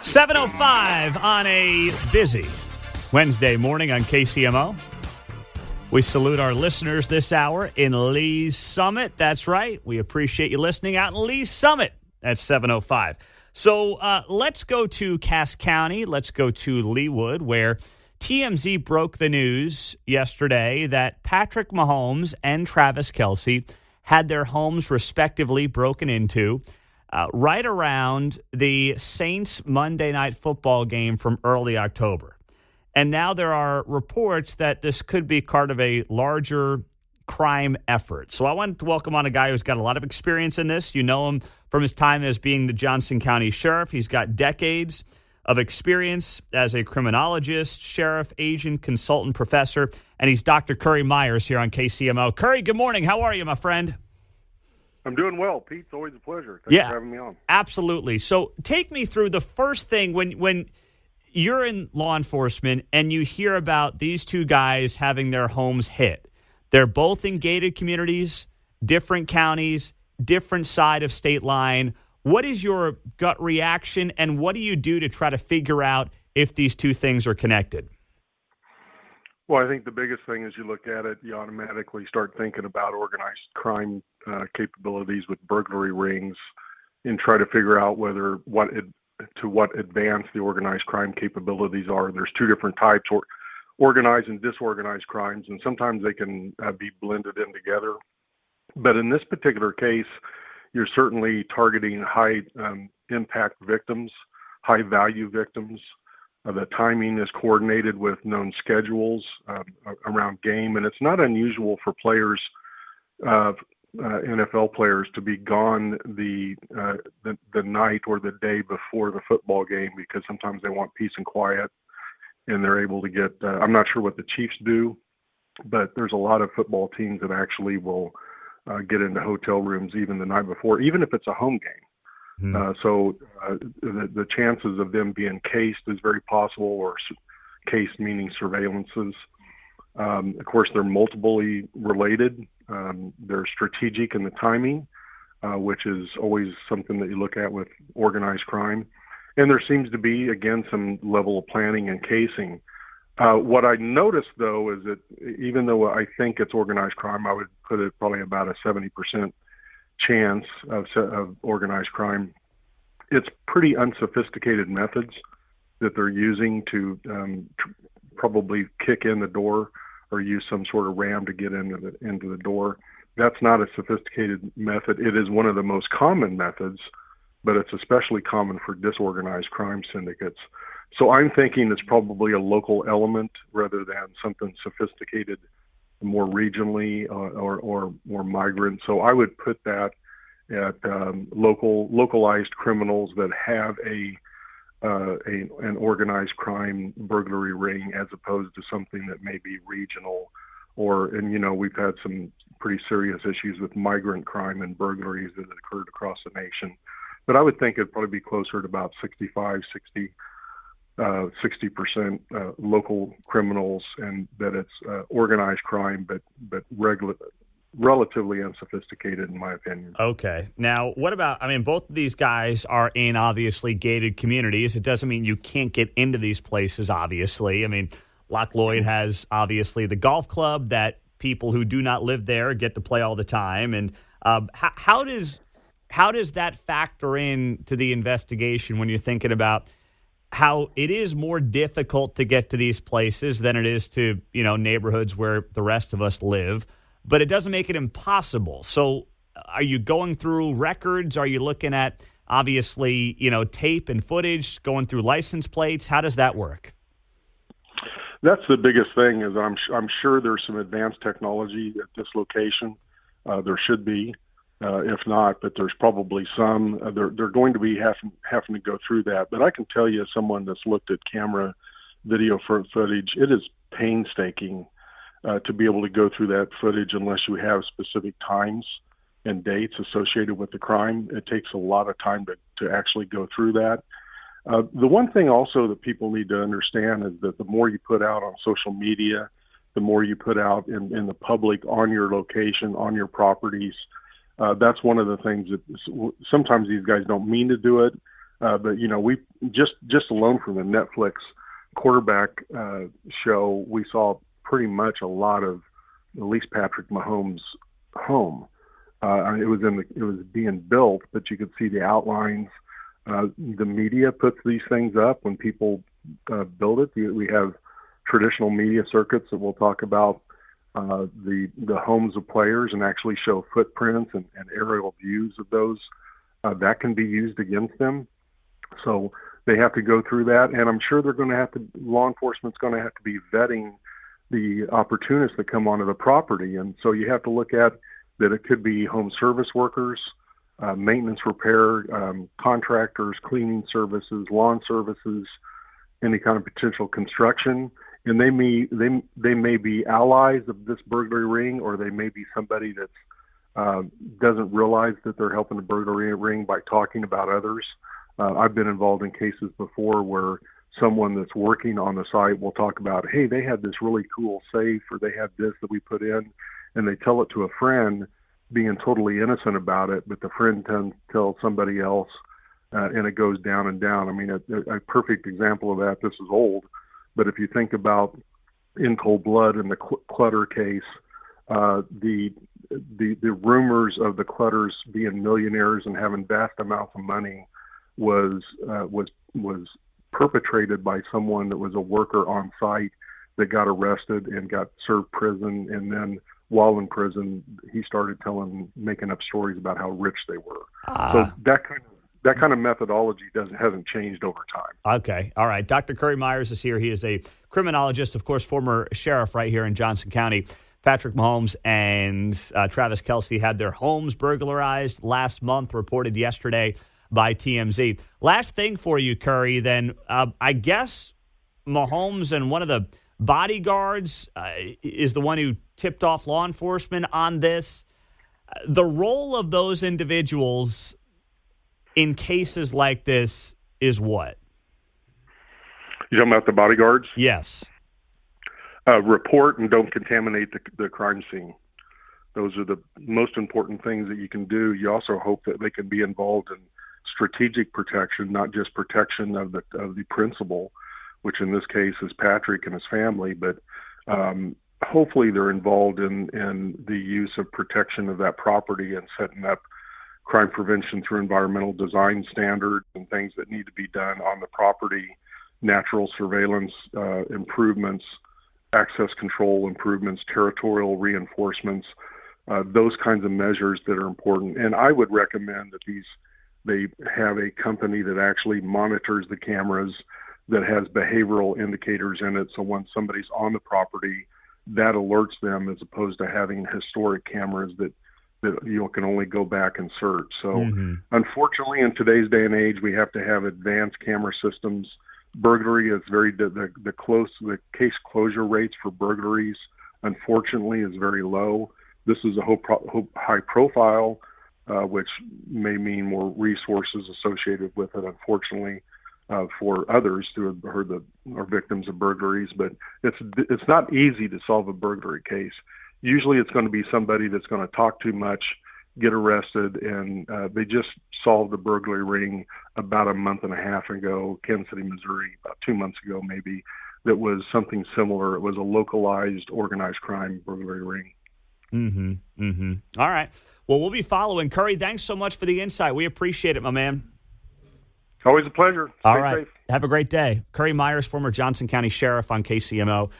7:05 on a busy Wednesday morning on KCMO. We salute our listeners this hour in Lee's Summit. That's right. We appreciate you listening out in Lee's Summit at 7:05. So let's go to Cass County. Let's go to Leawood, where TMZ broke the news yesterday that Patrick Mahomes and Travis Kelce had their homes respectively broken into right around the Saints Monday Night Football game from early October. And now there are reports that this could be part of a larger crime effort. So I wanted to welcome on a guy who's got a lot of experience in this. You know him from his time as being the Johnson County Sheriff. He's got decades of experience as a criminologist, sheriff, agent, consultant, professor, and he's Dr. Currie Meyers here on KCMO. Currie, good morning. How are you, my friend? I'm doing well, Pete. It's always a pleasure. Thanks for having me on. Absolutely. So take me through the first thing when you're in law enforcement and you hear about these two guys having their homes hit. They're both in gated communities, different counties, different side of state line. What is your gut reaction, and what do you do to try to figure out if these two things are connected? Well, I think the biggest thing is you look at it, you automatically start thinking about organized crime capabilities with burglary rings and try to figure out to what advance the organized crime capabilities are. There's two different types, organized and disorganized crimes, and sometimes they can be blended in together. But in this particular case, you're certainly targeting high impact victims, high value victims. The timing is coordinated with known schedules around game, and it's not unusual for players, NFL players, to be gone the night or the day before the football game because sometimes they want peace and quiet, and they're able to get. I'm not sure what the Chiefs do, but there's a lot of football teams that actually will get into hotel rooms even the night before, even if it's a home game. So the chances of them being cased is very possible, or cased meaning surveillances. Of course, they're multiply related. They're strategic in the timing, which is always something that you look at with organized crime. And there seems to be, again, some level of planning and casing. What I noticed, though, is that even though I think it's organized crime, I would put it probably about a 70% chance of organized crime. It's pretty unsophisticated methods that they're using to probably kick in the door or use some sort of ram to get into the door. That's not a sophisticated method. It is one of the most common methods, but it's especially common for disorganized crime syndicates. So I'm thinking it's probably a local element rather than something sophisticated, more regionally or more migrant. So I would put that at localized criminals that have an organized crime burglary ring, as opposed to something that may be regional. We've had some pretty serious issues with migrant crime and burglaries that have occurred across the nation. But I would think it'd probably be closer to about 60% local criminals, and that it's organized crime, but relatively unsophisticated, in my opinion. Okay. Now, what about, both of these guys are in obviously gated communities. It doesn't mean you can't get into these places, obviously. Loch Lloyd has obviously the golf club that people who do not live there get to play all the time. And how does that factor in to the investigation when you're thinking about how it is more difficult to get to these places than it is to, neighborhoods where the rest of us live, but it doesn't make it impossible. So are you going through records? Are you looking at, obviously, tape and footage, going through license plates? How does that work? That's the biggest thing. Is I'm sure there's some advanced technology at this location. There should be. If not, but there's probably some. They're going to be having to go through that. But I can tell you, as someone that's looked at camera video footage, it is painstaking to be able to go through that footage unless you have specific times and dates associated with the crime. It takes a lot of time to actually go through that. The one thing also that people need to understand is that the more you put out on social media, the more you put out in the public on your location, on your properties, that's one of the things that sometimes these guys don't mean to do it, But we just alone from the Netflix quarterback show, we saw pretty much a lot of at least Patrick Mahomes' home. It was being built, but you could see the outlines. The media puts these things up when people build it. We have traditional media circuits that will talk about the homes of players and actually show footprints and aerial views of those. That can be used against them. So they have to go through that, and I'm sure law enforcement's going to have to be vetting the opportunists that come onto the property. And so you have to look at that it could be home service workers, maintenance repair, contractors, cleaning services, lawn services, any kind of potential construction. And they may be allies of this burglary ring, or they may be somebody that doesn't realize that they're helping the burglary ring by talking about others. I've been involved in cases before where someone that's working on the site will talk about, hey, they had this really cool safe, or they had this that we put in, and they tell it to a friend being totally innocent about it, but the friend tells somebody else, and it goes down and down. I mean, a perfect example of that, this is old, but if you think about In Cold Blood and the Clutter case, the rumors of the Clutters being millionaires and having vast amounts of money was perpetrated by someone that was a worker on site that got arrested and got served prison, and then while in prison, he started making up stories about how rich they were. So that kind of methodology hasn't changed over time. Okay, all right. Dr. Currie Meyers is here. He is a criminologist, of course, former sheriff right here in Johnson County. Patrick Mahomes and Travis Kelce had their homes burglarized last month, reported yesterday by TMZ. Last thing for you, Currie, then I guess Mahomes and one of the bodyguards is the one who tipped off law enforcement on this. The role of those individuals in cases like this is what? You talking about the bodyguards? Yes. Report and don't contaminate the crime scene. Those are the most important things that you can do. You also hope that they can be involved in strategic protection, not just protection of the principal, which in this case is Patrick and his family, but hopefully they're involved in the use of protection of that property and setting up crime prevention through environmental design standards and things that need to be done on the property, natural surveillance improvements, access control improvements, territorial reinforcements, those kinds of measures that are important. And I would recommend that they have a company that actually monitors the cameras, that has behavioral indicators in it. So when somebody's on the property, that alerts them, as opposed to having historic cameras that you can only go back and search. So unfortunately, in today's day and age, we have to have advanced camera systems. Burglary is the case closure rates for burglaries, unfortunately, is very low. This is a high profile, which may mean more resources associated with it, unfortunately, for others who are victims of burglaries. But it's not easy to solve a burglary case. Usually it's going to be somebody that's going to talk too much, get arrested, and they just solved a burglary ring about a month and a half ago, Kansas City, Missouri, about 2 months ago maybe, that was something similar. It was a localized organized crime burglary ring. All right. Well, we'll be following. Currie, thanks so much for the insight. We appreciate it, my man. Always a pleasure. All right. Have a great day. Currie Meyers, former Johnson County Sheriff on KCMO.